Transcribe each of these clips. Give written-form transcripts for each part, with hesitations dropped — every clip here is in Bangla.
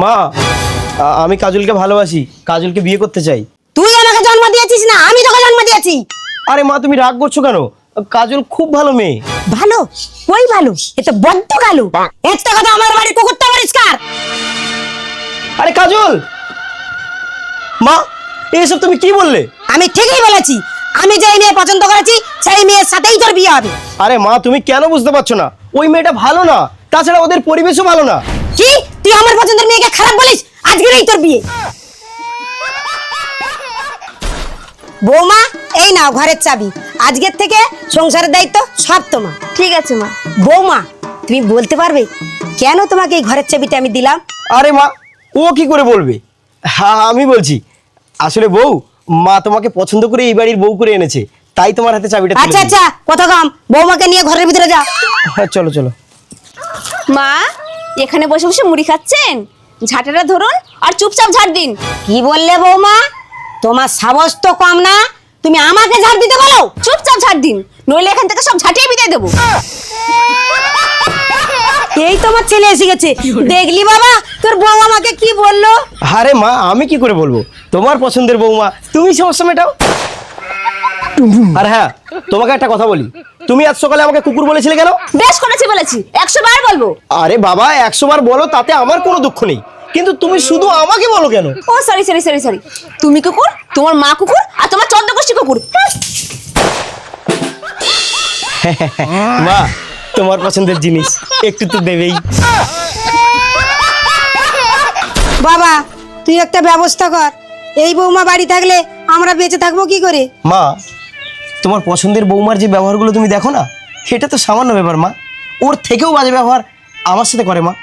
মা, আমি কাজলকে ভালোবাসি, কাজলকে বিয়ে করতে চাই। তুই আমাকে জন্ম দিয়েছিস না আমি তোকে জন্ম দিয়েছি। আরে মা, তুমি রাগ করছো কেন? কাজল খুব ভালো মেয়ে। ভালো? কই ভালো? এ তো বড্ড কালো। একটা কথা, আমার বাড়ির কুকুরটা পরিষ্কার। আরে কাজল, মা এসব তুমি কি বললে? আমি ঠিকই বলেছি, আমি যেই মেয়ে পছন্দ করেছি সেই মেয়ের সাথেই তোর বিয়ে হবে। আরে মা, তুমি কেন বুঝতে পারছো না? ওই মেয়েটা ভালো না, তাছাড়া ওদের পরিবেশও ভালো না। কি তুই আমার পছন্দের মেয়েকে খারাপ বলিস? আজকেরই তোর বিয়ে। বৌমা, এই নাও ঘরের চাবি। আজকের থেকে সংসারের দায়িত্ব সব তোমার। ঠিক আছে মা। বৌমা, তুমি বলতে পারবে কেন তোমাকে এই ঘরের চাবিটা আমি দিলাম? আরে মা, ও কি করে বলবে? হ্যাঁ, আমি বলছি। আসলে বউ, মা তোমাকে পছন্দ করে এই বাড়ির বউ করে এনেছে, তাই তোমার হাতে চাবিটা তুলে আচ্ছা দিল। আচ্ছা, কথা কম। বৌমাকে নিয়ে ঘরের ভিতরে যা। হ্যাঁ, চলো চলো। মা, এখানে বসে বসে মুড়ি খাচ্ছেন? ঝাঁটাটা ধরুন আর চুপচাপ ঝাড় দিন। কি বললে বৌমা? তোমার সাহস তো কম না, তুমি আমাকে ঝাড় দিতে বলো? চুপচাপ ঝাড় দিন, নইলে এখান থেকে সব ঝাঁটিয়ে বিদায় দেবো। এই তোমার ছেলে এসে গেছে। দেখলি বাবা, তোর বউ আমাকে কি বললো? আরে মা, আমি কি করে বলবো? তোমার পছন্দের বৌমা, তুমি সমস্যা মেটাও। আর হ্যাঁ, তোমাকে একটা কথা বলি, তুমি আজ সকালে আমাকে কুকুর বলেছিলে কেন? বেশ করেছি বলেছি, 100 বার বলবো। আরে বাবা, 100 বার বলো, তাতে আমার কোনো দুঃখ নেই, কিন্তু তুমি শুধু আমাকে বলো কেন? ও সরি সরি সরি সরি, তুমি কুকুর, তোমার মা কুকুর, আর তোমার 14 গোষ্ঠী কুকুর। মা, তোমার পছন্দের জিনিস একটু তো দেবেই। বাবা, তুই একটা ব্যবস্থা কর। এই বৌমা বাড়ি থাকলে আমরা বেঁচে থাকবো কি করে? মা, তোমার পছন্দের বৌমার যে ব্যবহারগুলো তুমি দেখো না, সেটা তো সামান্য ব্যাপার মা। ওর থেকেও বাজে ব্যবহার আমার সাথে করে মা,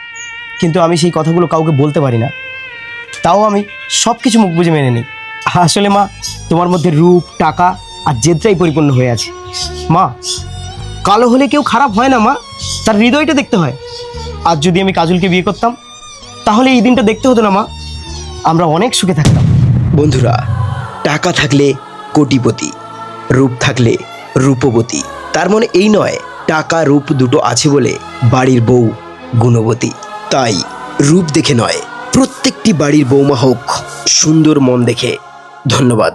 কিন্তু আমি সেই কথাগুলো কাউকে বলতে পারি না। তাও আমি সব কিছু মুখ বুঝে মেনে নিই। আসলে মা, তোমার মধ্যে রূপ, টাকা আর জেদটাই পরিপূর্ণ হয়ে আছে। মা, কালো হলে কেউ খারাপ হয় না মা, তার হৃদয়টা দেখতে হয়। আজ যদি আমি কাজলকে বিয়ে করতাম, তাহলে এই দিনটা দেখতে হতো না মা, আমরা অনেক সুখে থাকতাম। বন্ধুরা, টাকা থাকলে কোটিপতি, রূপ থাকলে রূপবতী। তার মানে এই নয় টাকা রূপ দুটো আছে বলে বাড়ির বউ গুণবতী। তাই রূপ দেখে নয়, প্রত্যেকটি বাড়ির বৌমা হোক সুন্দর মন দেখে। ধন্যবাদ।